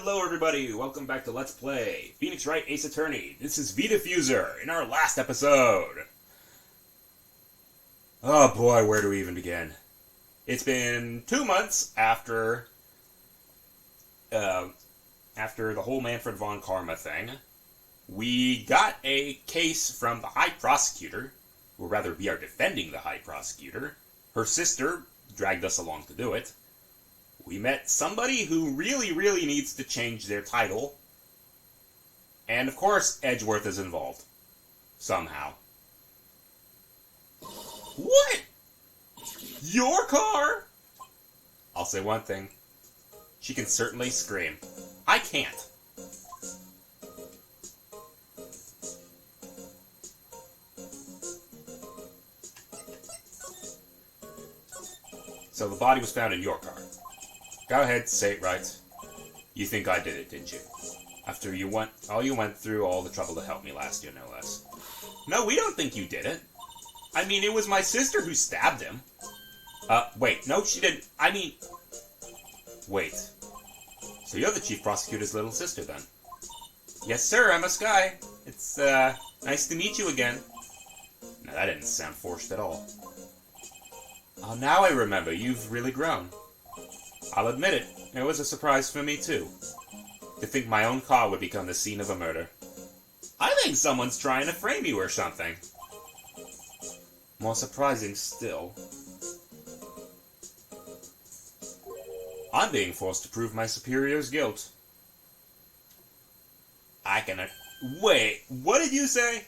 Hello everybody, welcome back to Let's Play Phoenix Wright Ace Attorney. This is Vdiffuser in our last episode. Oh boy, where do we even begin? It's been 2 months after the whole Manfred von Karma thing. We got a case from the High Prosecutor, or rather we are defending the High Prosecutor. Her sister dragged us along to do it. We met somebody who really needs to change their title. And of course, Edgeworth is involved. Somehow. What? Your car? I'll say one thing. She can certainly scream. I can't. So the body was found in your car. Go ahead, say it right. You think I did it, didn't you? After you went through all the trouble to help me last year, no less. No, we don't think you did it. I mean, it was my sister who stabbed him. Wait, no, she didn't. I mean... Wait. So you're the Chief Prosecutor's little sister, then? Yes, sir, I'm a Skye. It's, nice to meet you again. No, that didn't sound forced at all. Oh, now I remember. You've really grown. I'll admit it. It was a surprise for me, too. To think my own car would become the scene of a murder. I think someone's trying to frame you or something. More surprising still. I'm being forced to prove my superior's guilt. I can... Wait, what did you say?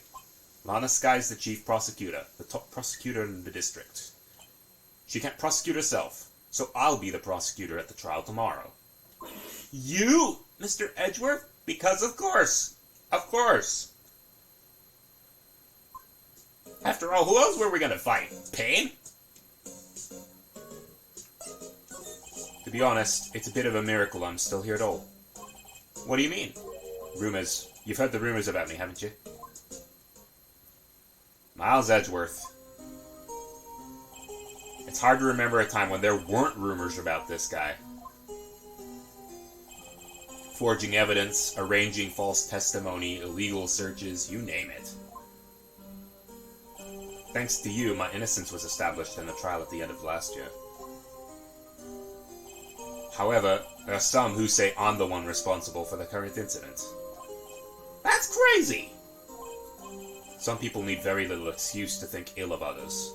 Lana Skye's the chief prosecutor, the top prosecutor in the district. She can't prosecute herself, so I'll be the prosecutor at the trial tomorrow. You, Mr. Edgeworth? Because of course. Of course. After all, who else were we gonna fight? Payne? To be honest, it's a bit of a miracle I'm still here at all. What do you mean? Rumors. You've heard the rumors about me, haven't you? Miles Edgeworth. It's hard to remember a time when there weren't rumors about this guy. Forging evidence, arranging false testimony, illegal searches, you name it. Thanks to you, my innocence was established in the trial at the end of last year. However, there are some who say I'm the one responsible for the current incident. That's crazy! Some people need very little excuse to think ill of others.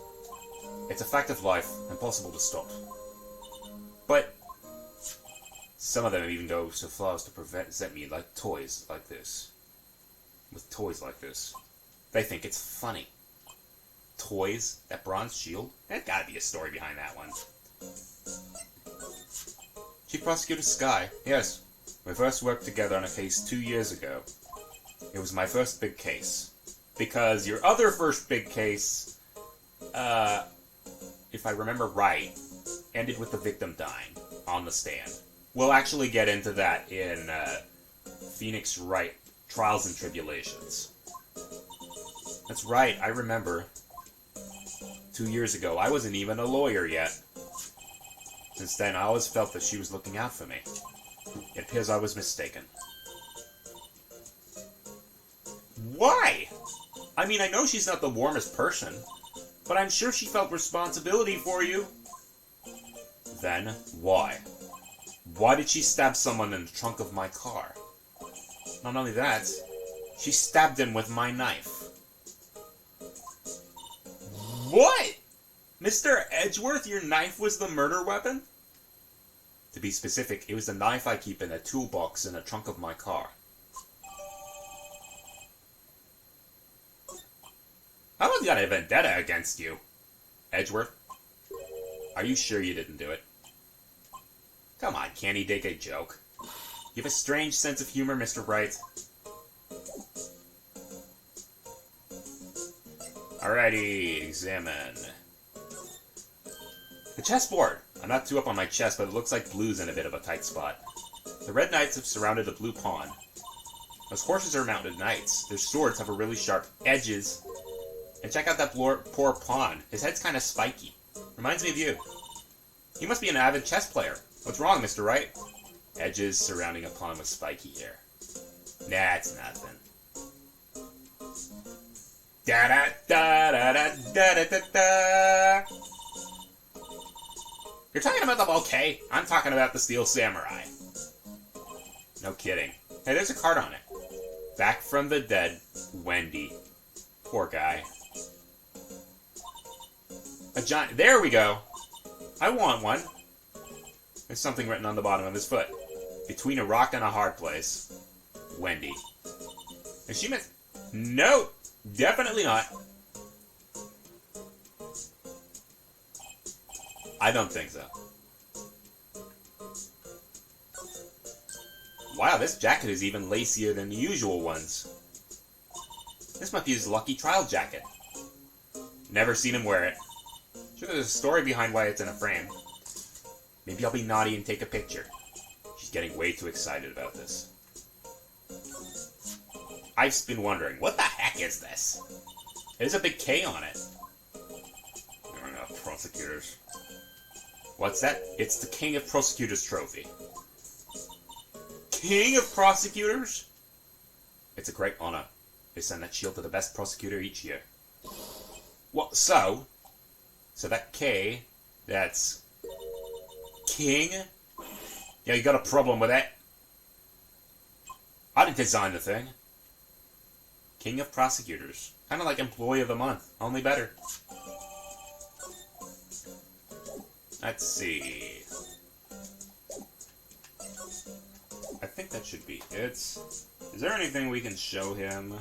It's a fact of life, impossible to stop. But some of them even go so far as to present me like toys like this. With toys like this. They think it's funny. Toys? That bronze shield? There's gotta be a story behind that one. Chief Prosecutor Skye. Yes. We first worked together on a case 2 years ago. It was my first big case. Because your other first big case, if I remember right, ended with the victim dying on the stand. We'll actually get into that in Phoenix Wright, Trials and Tribulations. That's right, I remember. 2 years ago, I wasn't even a lawyer yet. Since then, I always felt that she was looking out for me. It appears I was mistaken. Why? I mean, I know she's not the warmest person, but I'm sure she felt responsibility for you. Then, why? Why did she stab someone in the trunk of my car? Not only that, she stabbed him with my knife. What? Mr. Edgeworth, your knife was the murder weapon? To be specific, it was the knife I keep in a toolbox in the trunk of my car. I've got a vendetta against you. Edgeworth, are you sure you didn't do it? Come on, can't he take a joke? You have a strange sense of humor, Mr. Wright. Alrighty, examine. The chessboard! I'm not too up on my chess, but it looks like blue's in a bit of a tight spot. The red knights have surrounded the blue pawn. Those horses are mounted knights. Their swords have a really sharp edges. And check out that poor pawn. His head's kind of spiky. Reminds me of you. You must be an avid chess player. What's wrong, Mr. Wright? Edges surrounding a pond with spiky hair. Nah, it's nothing. Da da da da da da da da. You're talking about the bouquet? I'm talking about the Steel Samurai. No kidding. Hey, there's a card on it. Back from the dead, Wendy. Poor guy. A giant. There we go. I want one. There's something written on the bottom of his foot. Between a rock and a hard place, Wendy. Is she meant? No, definitely not. I don't think so. Wow, this jacket is even lacier than the usual ones. This might be his lucky trial jacket. Never seen him wear it. Sure, there's a story behind why it's in a frame. Maybe I'll be naughty and take a picture. She's getting way too excited about this. I've been wondering, what the heck is this? There's a big K on it. You're not prosecutors. What's that? It's the King of Prosecutors trophy. King of Prosecutors? It's a great honor. They send that shield to the best prosecutor each year. What, so that K, that's King? Yeah, you got a problem with that? I didn't design the thing. King of Prosecutors. Kind of like Employee of the Month, only better. Let's see. I think that should be it. Is there anything we can show him?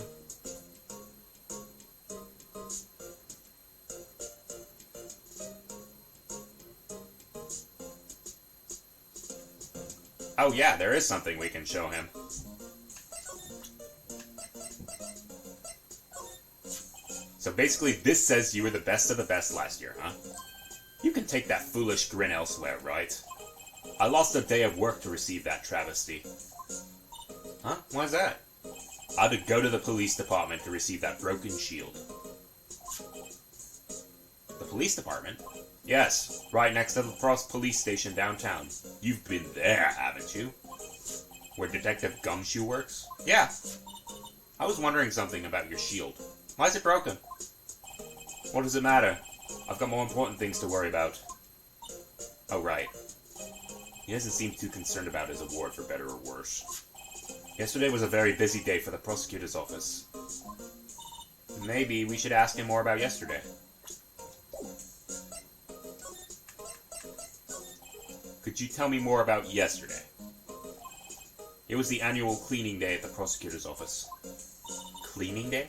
Oh yeah, there is something we can show him. So basically this says you were the best of the best last year, huh? You can take that foolish grin elsewhere, right? I lost a day of work to receive that travesty. Huh? Why's that? I had to go to the police department to receive that broken shield. The police department? Yes, right next to the police station downtown. You've been there, haven't you? Where Detective Gumshoe works? Yeah. I was wondering something about your shield. Why is it broken? What does it matter? I've got more important things to worry about. Oh, right. He doesn't seem too concerned about his award, for better or worse. Yesterday was a very busy day for the prosecutor's office. Maybe we should ask him more about yesterday. Could you tell me more about yesterday? It was the annual cleaning day at the prosecutor's office. Cleaning day?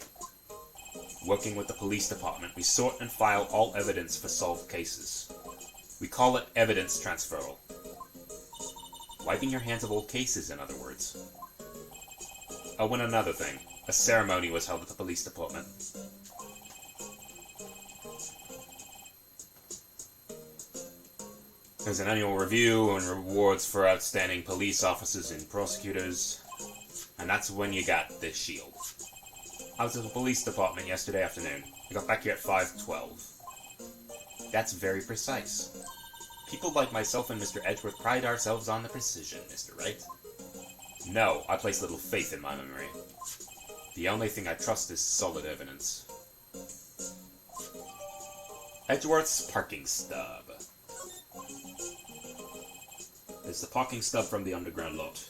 Working with the police department, we sort and file all evidence for solved cases. We call it evidence transferal. Wiping your hands of old cases, in other words. Oh, and another thing. A ceremony was held at the police department. There's an annual review and rewards for outstanding police officers and prosecutors. And that's when you got this shield. I was at the police department yesterday afternoon. I got back here at 5:12. That's very precise. People like myself and Mr. Edgeworth pride ourselves on the precision, Mr. Wright. No, I place little faith in my memory. The only thing I trust is solid evidence. Edgeworth's parking stub. It's the parking stub from the underground lot.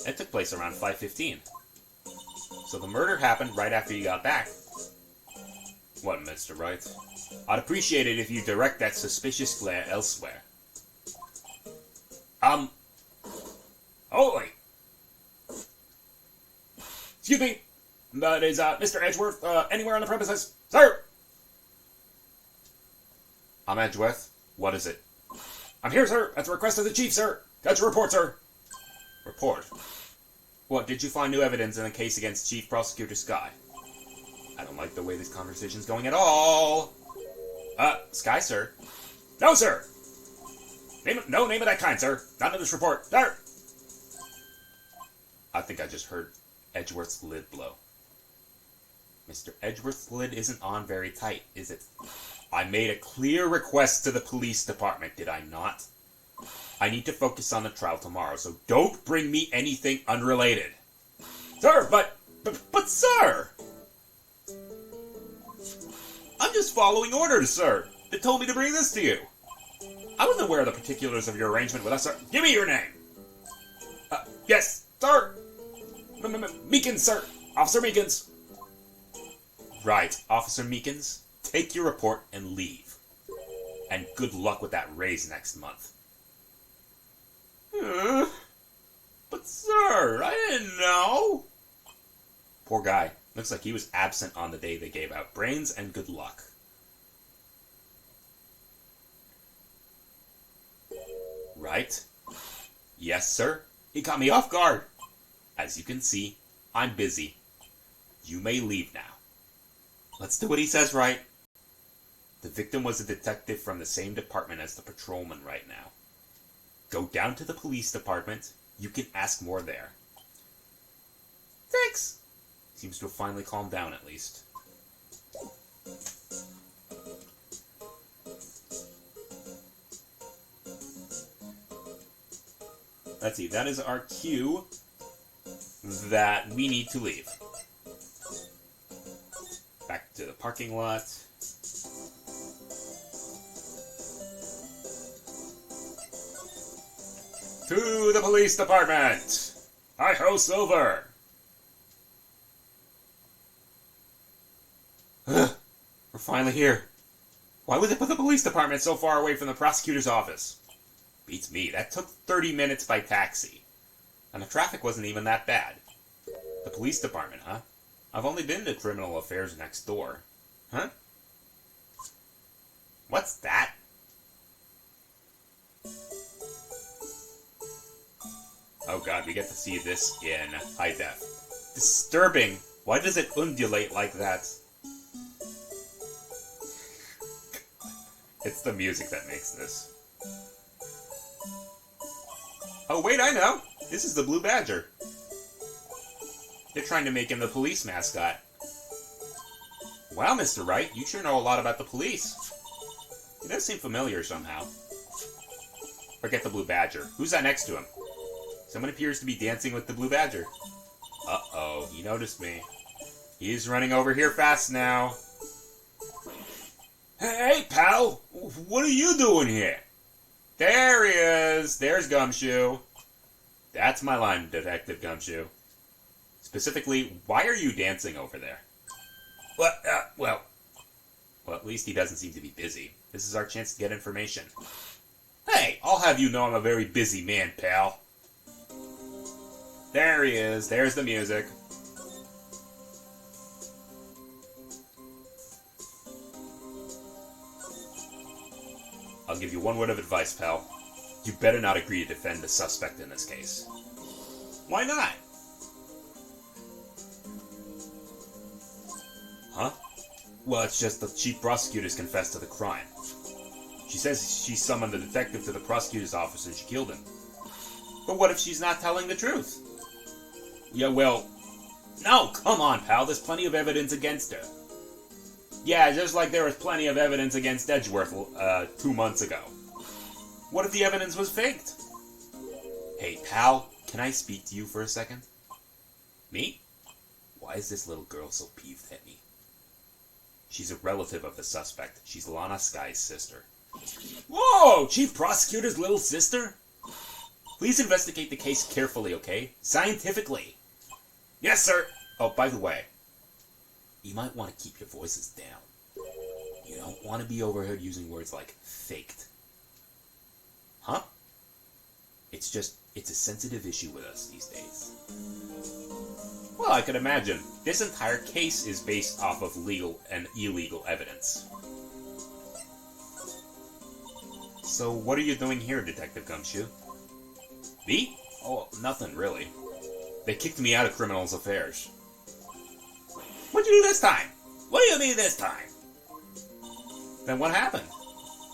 It took place around 5:15. So the murder happened right after you got back. What, Mr. Wright? I'd appreciate it if you direct that suspicious glare elsewhere. Holy! Excuse me, but is, Mr. Edgeworth, anywhere on the premises? Sir! I'm Edgeworth. What is it? I'm here, sir, at the request of the chief, sir. Got your report, sir. Report? What, did you find new evidence in the case against Chief Prosecutor Sky? I don't like the way this conversation's going at all. Sky, sir? No, sir! No name of that kind, sir. Not in this report. Sir! I think I just heard Edgeworth's lid blow. Mr. Edgeworth's lid isn't on very tight, is it? I made a clear request to the police department, did I not? I need to focus on the trial tomorrow, so don't bring me anything unrelated. Sir, but sir! I'm just following orders, sir. They told me to bring this to you. I wasn't aware of the particulars of your arrangement with us, sir. Give me your name. Yes, sir. Meekins, sir. Officer Meekins. Right, Officer Meekins. Take your report and leave. And good luck with that raise next month. But sir, I didn't know. Poor guy. Looks like he was absent on the day they gave out brains and good luck. Right? Yes, sir. He caught me off guard. As you can see, I'm busy. You may leave now. Let's do what he says, Wright. The victim was a detective from the same department as the patrolman right now. Go down to the police department. You can ask more there. Thanks. Seems to have finally calmed down at least. Let's see, that is our cue that we need to leave. Back to the parking lot. To the police department! Hi-ho, Silver! We're finally here. Why would they put the police department so far away from the prosecutor's office? Beats me, that took 30 minutes by taxi. And the traffic wasn't even that bad. The police department, huh? I've only been to criminal affairs next door. Huh? What's that? Oh god, we get to see this in high def. Disturbing! Why does it undulate like that? It's the music that makes this. Oh wait, I know! This is the Blue Badger. They're trying to make him the police mascot. Wow, Mr. Wright, you sure know a lot about the police. He does seem familiar somehow. Forget the Blue Badger. Who's that next to him? Someone appears to be dancing with the Blue Badger. Uh-oh, he noticed me. He's running over here fast now. Hey, pal! What are you doing here? There he is! There's Gumshoe. That's my line, Detective Gumshoe. Specifically, why are you dancing over there? What? Well, at least he doesn't seem to be busy. This is our chance to get information. Hey, I'll have you know I'm a very busy man, pal. There he is. There's the music. I'll give you one word of advice, pal. You better not agree to defend the suspect in this case. Why not? Huh? Well, it's just the chief prosecutor's confessed to the crime. She says she summoned the detective to the prosecutor's office and she killed him. But what if she's not telling the truth? Yeah, well... No, come on, pal. There's plenty of evidence against her. Yeah, just like there was plenty of evidence against Edgeworth 2 months ago. What if the evidence was faked? Hey, pal, can I speak to you for a second? Me? Why is this little girl so peeved at me? She's a relative of the suspect. She's Lana Sky's sister. Whoa! Chief Prosecutor's little sister? Please investigate the case carefully, okay? Scientifically. Yes, sir! Oh, by the way, you might want to keep your voices down. You don't want to be overheard using words like faked. Huh? It's a sensitive issue with us these days. Well, I could imagine. This entire case is based off of legal and illegal evidence. So, what are you doing here, Detective Gumshoe? Me? Oh, nothing, really. They kicked me out of Criminals Affairs. What'd you do this time? What do you mean this time? Then what happened?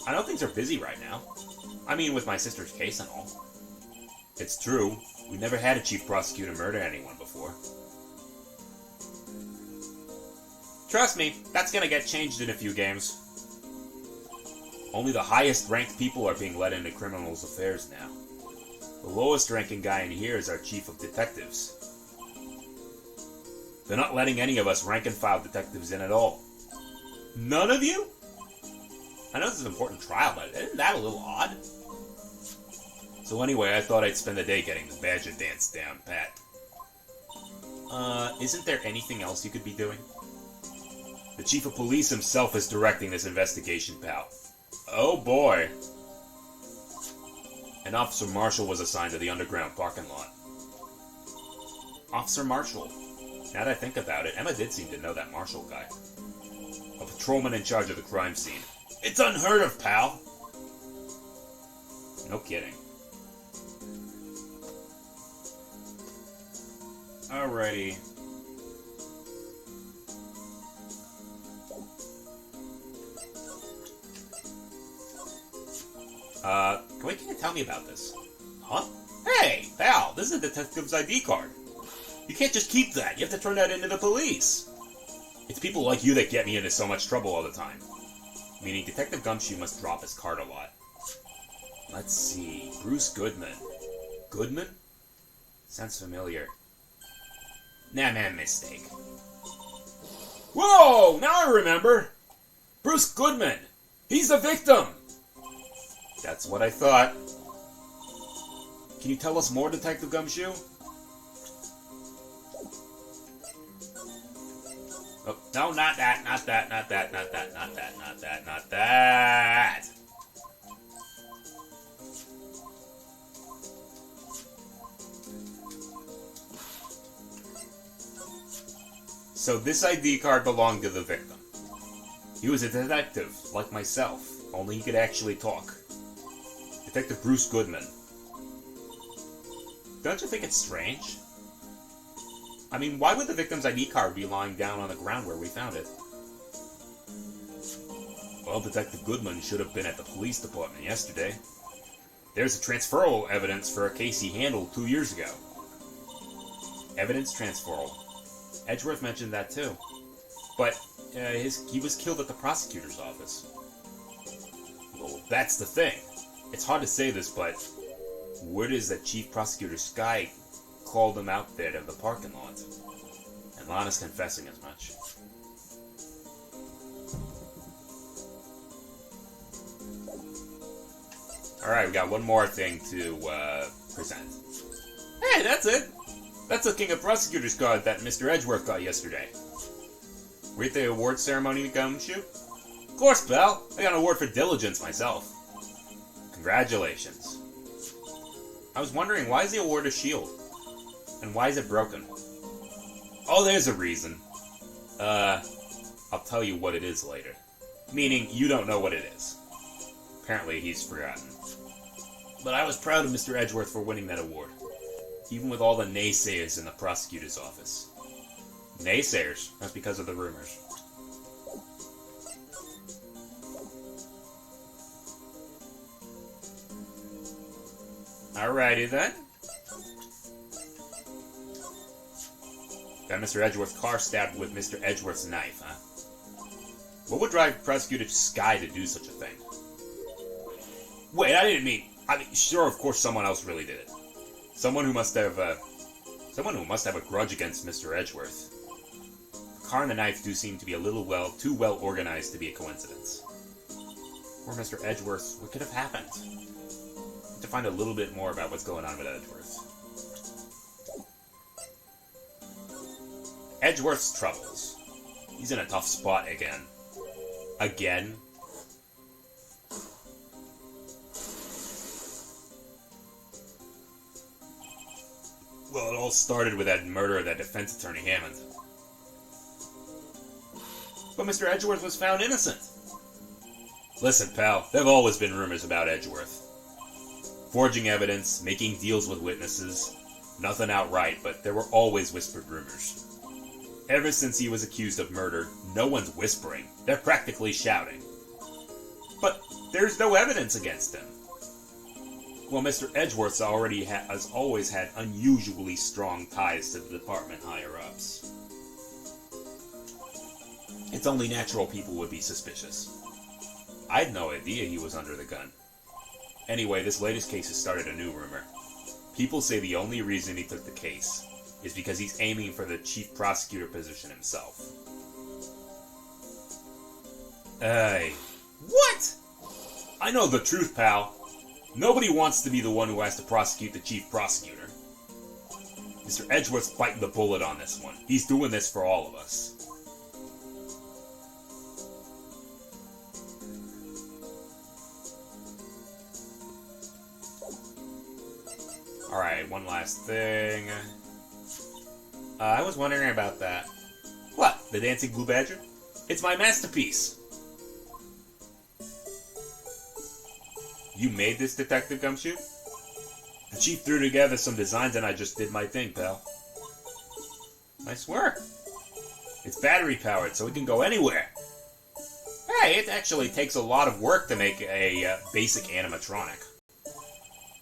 I know things are busy right now. I mean, with my sister's case and all. It's true. We never had a chief prosecutor murder anyone before. Trust me, that's gonna get changed in a few games. Only the highest ranked people are being let into criminals' affairs now. The lowest ranking guy in here is our chief of detectives. They're not letting any of us rank and file detectives in at all. None of you? I know this is an important trial, but isn't that a little odd? So anyway, I thought I'd spend the day getting the badger dance down pat. Isn't there anything else you could be doing? The chief of police himself is directing this investigation, pal. Oh boy. An Officer Marshall was assigned to the underground parking lot. Officer Marshall. Now that I think about it, Emma did seem to know that Marshall guy. A patrolman in charge of the crime scene. It's unheard of, pal! No kidding. Alrighty. Can you tell me about this? Huh? Hey, pal, this is a detective's ID card. You can't just keep that. You have to turn that into the police. It's people like you that get me into so much trouble all the time. Meaning Detective Gumshoe must drop his card a lot. Let's see. Bruce Goodman. Goodman? Sounds familiar. Nah, man, mistake. Whoa! Now I remember! Bruce Goodman! He's the victim! That's what I thought. Can you tell us more, Detective Gumshoe? Oh, no, not that, not that, not that, not that, not that, not that, not that! So this ID card belonged to the victim. He was a detective, like myself, only he could actually talk. Detective Bruce Goodman. Don't you think it's strange? I mean, why would the victim's ID card be lying down on the ground where we found it? Well, Detective Goodman should have been at the police department yesterday. There's a transferal evidence for a case he handled 2 years ago. Evidence transferal. Edgeworth mentioned that too. But he was killed at the prosecutor's office. Well, that's the thing. It's hard to say this, but word is that Chief Prosecutor Sky called him out there to the parking lot. And Lana's confessing as much. Alright, we got one more thing to present. Hey, that's it! That's the King of Prosecutors card that Mr. Edgeworth got yesterday. Were you at the award ceremony, Gumshoe? Of course, pal. I got an award for diligence myself. Congratulations. I was wondering, why is the award a shield? And why is it broken? Oh, there's a reason. I'll tell you what it is later. Meaning, you don't know what it is. Apparently, he's forgotten. But I was proud of Mr. Edgeworth for winning that award. Even with all the naysayers in the prosecutor's office. Naysayers? That's because of the rumors. Alrighty then. Got Mr. Edgeworth's car stabbed with Mr. Edgeworth's knife, huh? What would drive Prosecutor Sky to do such a thing? Wait, I mean, sure, of course someone else really did it. Someone who must have a grudge against Mr. Edgeworth. The car and the knife do seem to be a little too well organized to be a coincidence. Or Mr. Edgeworth, what could have happened? To find a little bit more about what's going on with Edgeworth. Edgeworth's troubles. He's in a tough spot again. Again? Well, it all started with that murder of that defense attorney Hammond. But Mr. Edgeworth was found innocent. Listen, pal, there have always been rumors about Edgeworth. Forging evidence, making deals with witnesses. Nothing outright, but there were always whispered rumors. Ever since he was accused of murder, no one's whispering. They're practically shouting. But there's no evidence against him. Well, Mr. Edgeworth has always had unusually strong ties to the department higher-ups. It's only natural people would be suspicious. I had no idea he was under the gun. Anyway, this latest case has started a new rumor. People say the only reason he took the case is because he's aiming for the chief prosecutor position himself. Hey. What? I know the truth, pal. Nobody wants to be the one who has to prosecute the chief prosecutor. Mr. Edgeworth's biting the bullet on this one. He's doing this for all of us. Alright, one last thing. I was wondering about that. What? The Dancing Blue Badger? It's my masterpiece! You made this, Detective Gumshoe? The chief threw together some designs and I just did my thing, pal. Nice work. It's battery powered, so it can go anywhere. Hey, it actually takes a lot of work to make a basic animatronic.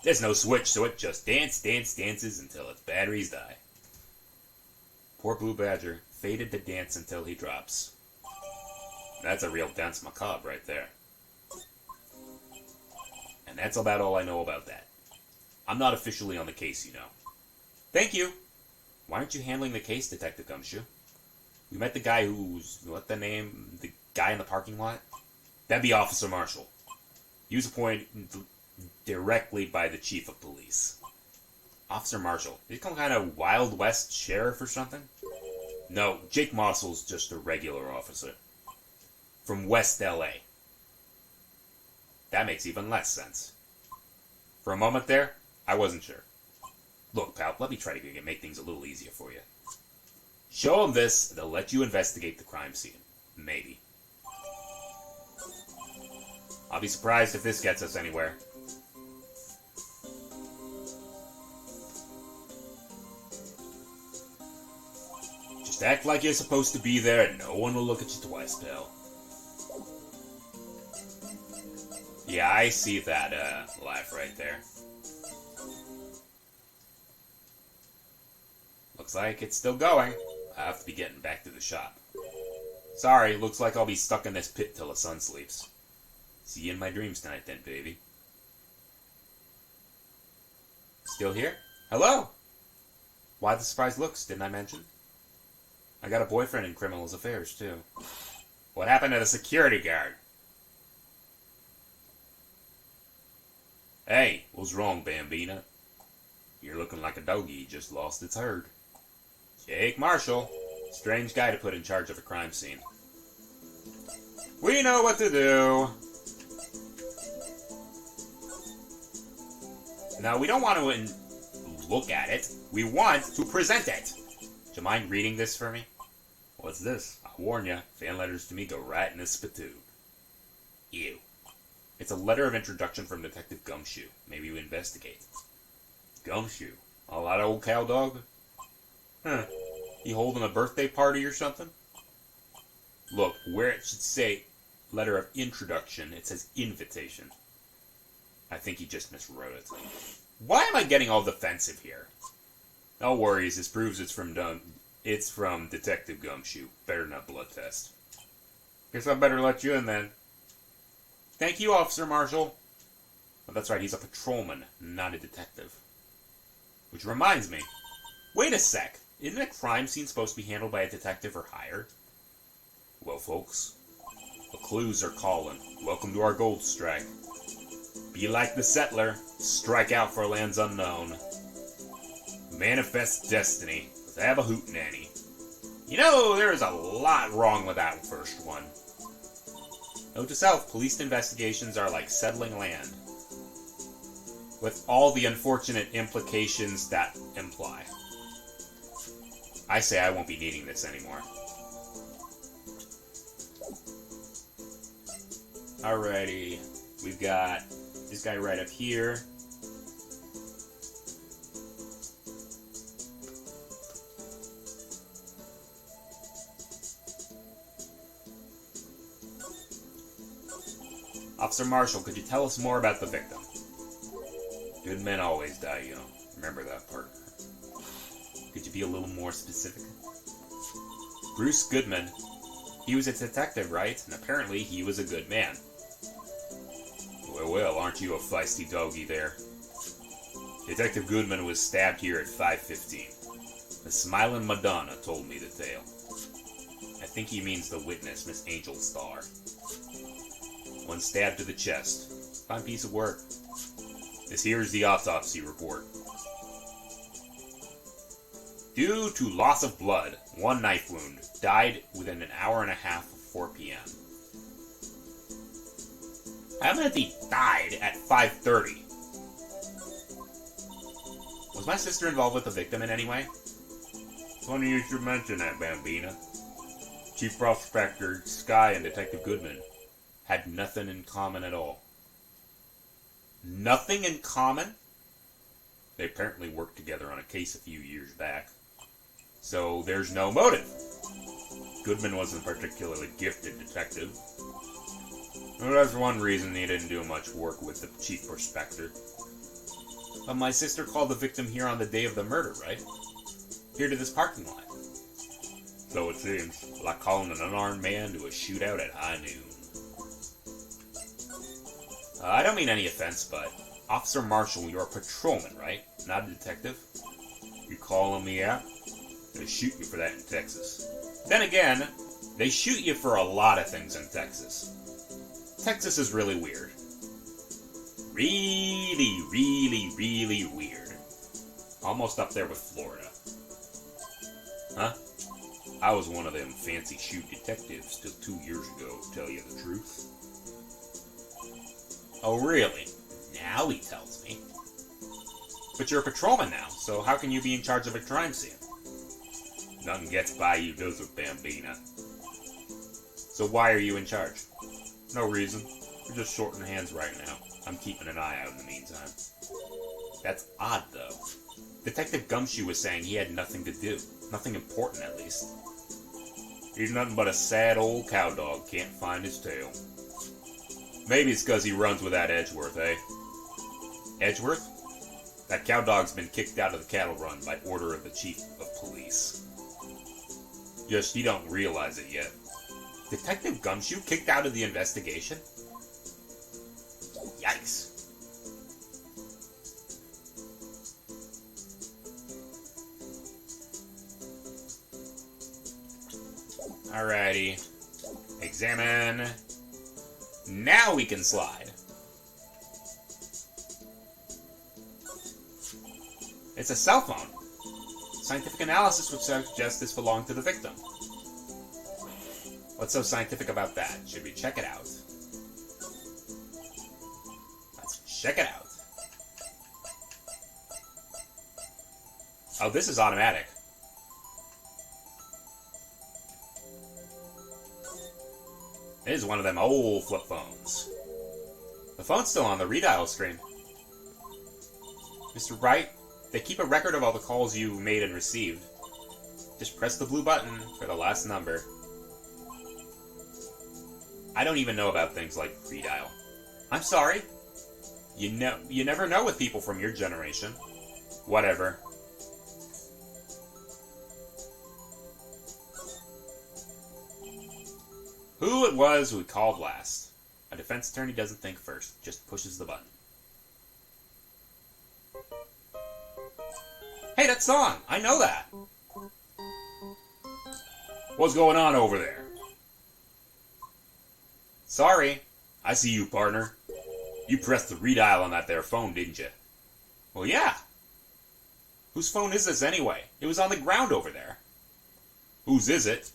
There's no switch, so it just dances until its batteries die. Poor Blue Badger, fated to dance until he drops. That's a real dance macabre right there. And that's about all I know about that. I'm not officially on the case, you know. Thank you! Why aren't you handling the case, Detective Gumshoe? We met the guy who's... what the name? The guy in the parking lot? That'd be Officer Marshall. He was appointed directly by the chief of police. Officer Marshall. Is he some kind of Wild West sheriff or something? No, Jake Marshall's just a regular officer. From West L.A. That makes even less sense. For a moment there, I wasn't sure. Look, pal, let me try to make things a little easier for you. Show them this, they'll let you investigate the crime scene. Maybe. I'll be surprised if this gets us anywhere. Just act like you're supposed to be there and no one will look at you twice, pal. Yeah, I see that, laugh right there. Looks like it's still going. I have to be getting back to the shop. Sorry, looks like I'll be stuck in this pit till the sun sleeps. See you in my dreams tonight then, baby. Still here? Hello? Why the surprised looks, didn't I mention? I got a boyfriend in criminal affairs, too. What happened to the security guard? Hey, what's wrong, Bambina? You're looking like a doggy just lost its herd. Jake Marshall. Strange guy to put in charge of a crime scene. We know what to do. Now, we don't want to look at it. We want to present it. Do you mind reading this for me? What's this? I warn ya, fan letters to me go right in the spittoon. Ew. It's a letter of introduction from Detective Gumshoe. Maybe you investigate. Gumshoe? All that old cow dog? Huh. You holding a birthday party or something? Look, where it should say letter of introduction, it says invitation. I think he just miswrote it. Why am I getting all defensive here? No worries, this proves it's from Detective Gumshoe. Better not blood test. Guess I better let you in then. Thank you, Officer Marshall. Oh, that's right, he's a patrolman, not a detective. Which reminds me, wait a sec, isn't a crime scene supposed to be handled by a detective or higher? Well, folks, the clues are calling. Welcome to our gold strike. Be like the settler, strike out for lands unknown. Manifest destiny, let's have a hootenanny. You know, there is a lot wrong with that first one. Note to self, police investigations are like settling land. With all the unfortunate implications that imply. I say I won't be needing this anymore. Alrighty, we've got this guy right up here. Officer Marshall, could you tell us more about the victim? Good men always die young. Remember that, partner. Could you be a little more specific? Bruce Goodman. He was a detective, right? And apparently he was a good man. Well, well, aren't you a feisty doggy there? Detective Goodman was stabbed here at 5:15. The Smiling Madonna told me the tale. I think he means the witness, Miss Angel Starr. One stab to the chest. Fine piece of work. This here is the autopsy report. Due to loss of blood, one knife wound. Died within an hour and a half of 4 p.m. How about he died at 5:30? Was my sister involved with the victim in any way? Funny you should mention that, Bambina. Chief Prospector Sky and Detective Goodman had nothing in common at all. Nothing in common? They apparently worked together on a case a few years back. So there's no motive. Goodman wasn't a particularly gifted detective. Well, that's one reason he didn't do much work with the Chief Prospector. But my sister called the victim here on the day of the murder, right? Here to this parking lot. So it seems. Like calling an unarmed man to a shootout at high noon. I don't mean any offense, but Officer Marshall, you're a patrolman, right? Not a detective? You calling me out? They shoot you for that in Texas. Then again, they shoot you for a lot of things in Texas. Texas is really weird. Really, really, really weird. Almost up there with Florida. Huh? I was one of them fancy shoot detectives till 2 years ago, to tell you the truth. Oh, really? Now he tells me. But you're a patrolman now, so how can you be in charge of a crime scene? Nothing gets by you, does it, Bambina? So why are you in charge? No reason. We're just shorting hands right now. I'm keeping an eye out in the meantime. That's odd, though. Detective Gumshoe was saying he had nothing to do. Nothing important, at least. He's nothing but a sad old cowdog, can't find his tail. Maybe it's because he runs with that Edgeworth, eh? Edgeworth? That cowdog's been kicked out of the cattle run by order of the chief of police. Just you don't realize it yet. Detective Gumshoe kicked out of the investigation? Yikes. Alrighty. Examine. Now we can slide. It's a cell phone. Scientific analysis would suggest this belonged to the victim. What's so scientific about that? Should we check it out? Let's check it out. Oh, this is automatic. It is one of them old flip phones. The phone's still on the redial screen. Mr. Wright, they keep a record of all the calls you made and received. Just press the blue button for the last number. I don't even know about things like redial. I'm sorry. You never know with people from your generation. Whatever. Who it was who called last. A defense attorney doesn't think first, just pushes the button. Hey, that song! I know that! What's going on over there? Sorry. I see you, partner. You pressed the redial on that there phone, didn't you? Well, yeah. Whose phone is this anyway? It was on the ground over there. Whose is it?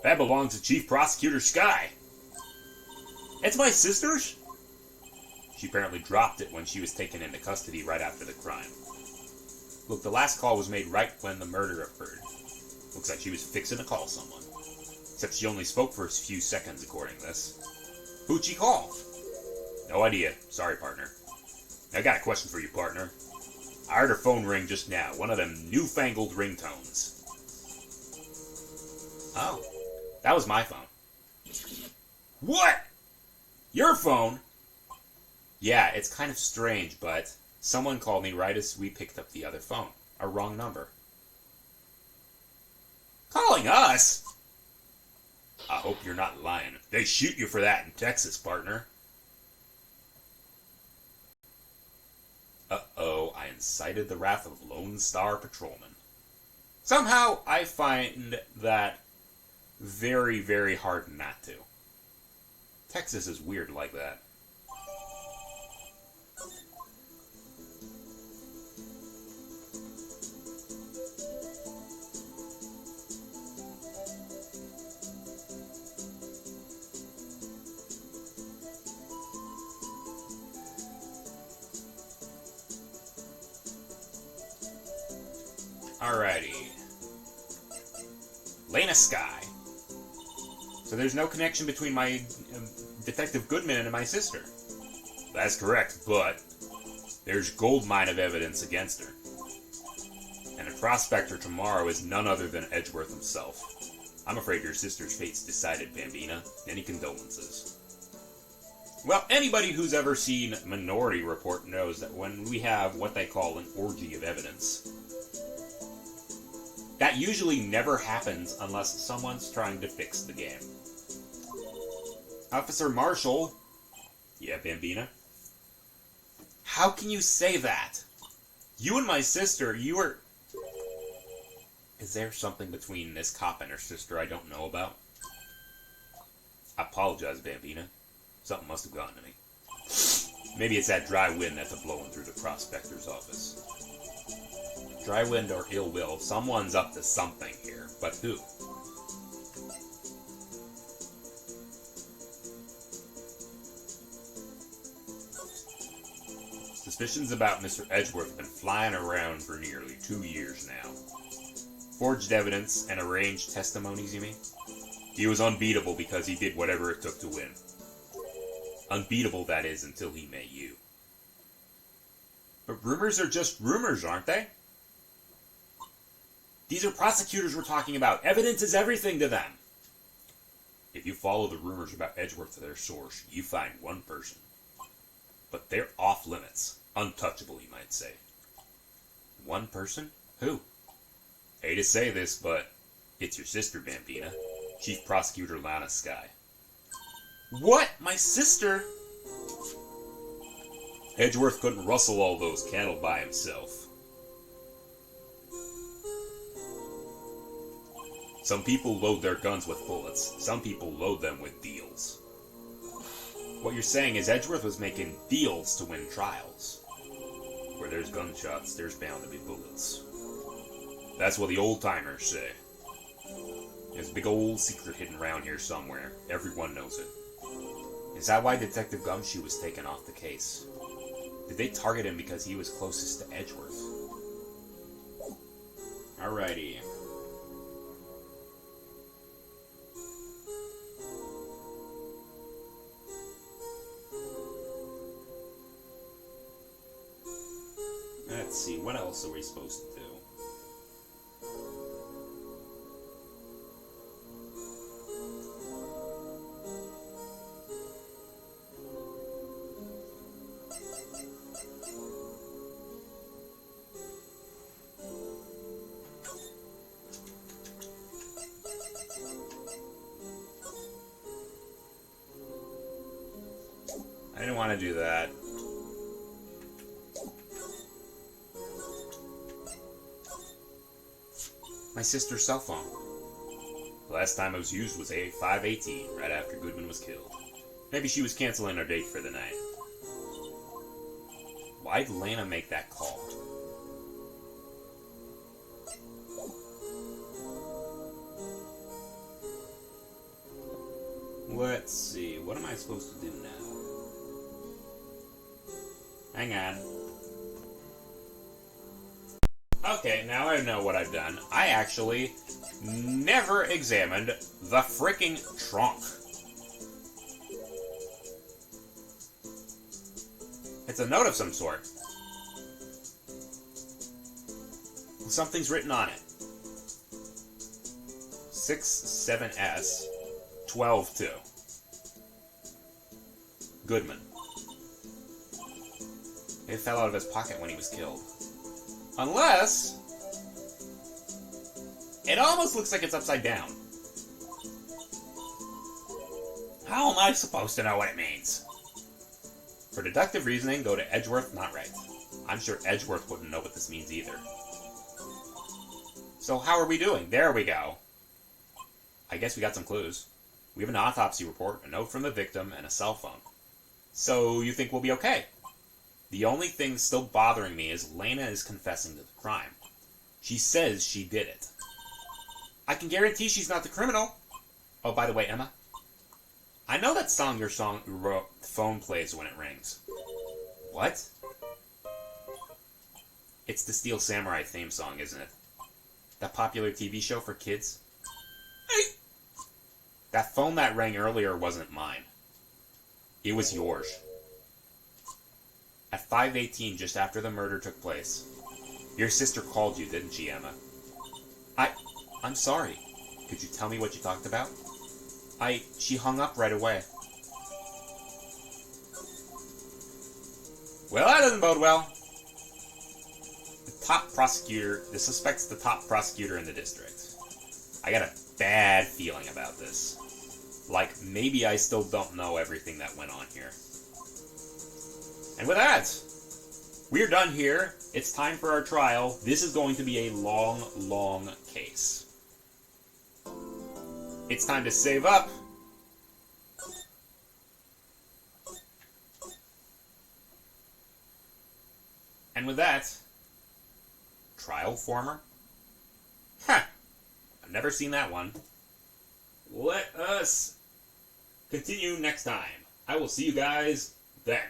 That belongs to Chief Prosecutor Sky. It's my sister's? She apparently dropped it when she was taken into custody right after the crime. Look, the last call was made right when the murder occurred. Looks like she was fixing to call someone. Except she only spoke for a few seconds according to this. Who'd she call? No idea. Sorry, partner. I got a question for you, partner. I heard her phone ring just now. One of them newfangled ringtones. Oh. That was my phone. What? Your phone? Yeah, it's kind of strange, but someone called me right as we picked up the other phone. A wrong number. Calling us? I hope you're not lying. They shoot you for that in Texas, partner. Uh-oh, I incited the wrath of Lone Star Patrolman. Somehow, I find that very, very hard not to. Texas is weird like that. Alrighty. Lena Sky. So there's no connection between my Detective Goodman and my sister. That's correct, but there's goldmine of evidence against her. And a prospector tomorrow is none other than Edgeworth himself. I'm afraid your sister's fate's decided, Bambina. Any condolences? Well, anybody who's ever seen Minority Report knows that when we have what they call an orgy of evidence, that usually never happens unless someone's trying to fix the game. Officer Marshall? Yeah, Bambina? How can you say that? You and my sister, you were... Is there something between this cop and her sister I don't know about? I apologize, Bambina. Something must have gotten to me. Maybe it's that dry wind that's blowing through the prospector's office. Dry wind or ill will, someone's up to something here, but who? Suspicions about Mr. Edgeworth have been flying around for nearly 2 years now. Forged evidence and arranged testimonies, you mean? He was unbeatable because he did whatever it took to win. Unbeatable, that is, until he met you. But rumors are just rumors, aren't they? These are prosecutors we're talking about. Evidence is everything to them. If you follow the rumors about Edgeworth to their source, you find one person. But they're off limits. Untouchable, you might say. One person? Who? Hate to say this, but it's your sister, Bambina. Chief Prosecutor Lana Sky. What? My sister? Edgeworth couldn't rustle all those cattle by himself. Some people load their guns with bullets. Some people load them with deals. What you're saying is Edgeworth was making deals to win trials. Where there's gunshots, there's bound to be bullets. That's what the old-timers say. There's a big old secret hidden around here somewhere. Everyone knows it. Is that why Detective Gumshoe was taken off the case? Did they target him because he was closest to Edgeworth? Alrighty. Let's see, what else are we supposed to do? I didn't want to do that. My sister's cell phone. The last time it was used was 5:18, right after Goodman was killed. Maybe she was canceling her date for the night. Why'd Lana make that call? Let's see, what am I supposed to do now? Hang on. Okay, now I know what I've done. I actually never examined the freaking trunk. It's a note of some sort. Something's written on it. 67S 12-2. Goodman. It fell out of his pocket when he was killed. Unless... it almost looks like it's upside down. How am I supposed to know what it means? For deductive reasoning, go to Edgeworth, not Wright. I'm sure Edgeworth wouldn't know what this means either. So how are we doing? There we go. I guess we got some clues. We have an autopsy report, a note from the victim, and a cell phone. So you think we'll be okay? The only thing still bothering me is Lena is confessing to the crime. She says she did it. I can guarantee she's not the criminal. Oh, by the way, Emma, I know that song your phone plays when it rings. What? It's the Steel Samurai theme song, isn't it? That popular TV show for kids? That phone that rang earlier wasn't mine. It was yours. At 5:18, just after the murder took place, your sister called you, didn't she, Emma? I'm sorry. Could you tell me what you talked about? She hung up right away. Well, that doesn't bode well. The suspect's the top prosecutor in the district. I got a bad feeling about this. Like, maybe I still don't know everything that went on here. And with that, we're done here. It's time for our trial. This is going to be a long, long case. It's time to save up. And with that, trial former? Huh. I've never seen that one. Let us continue next time. I will see you guys then.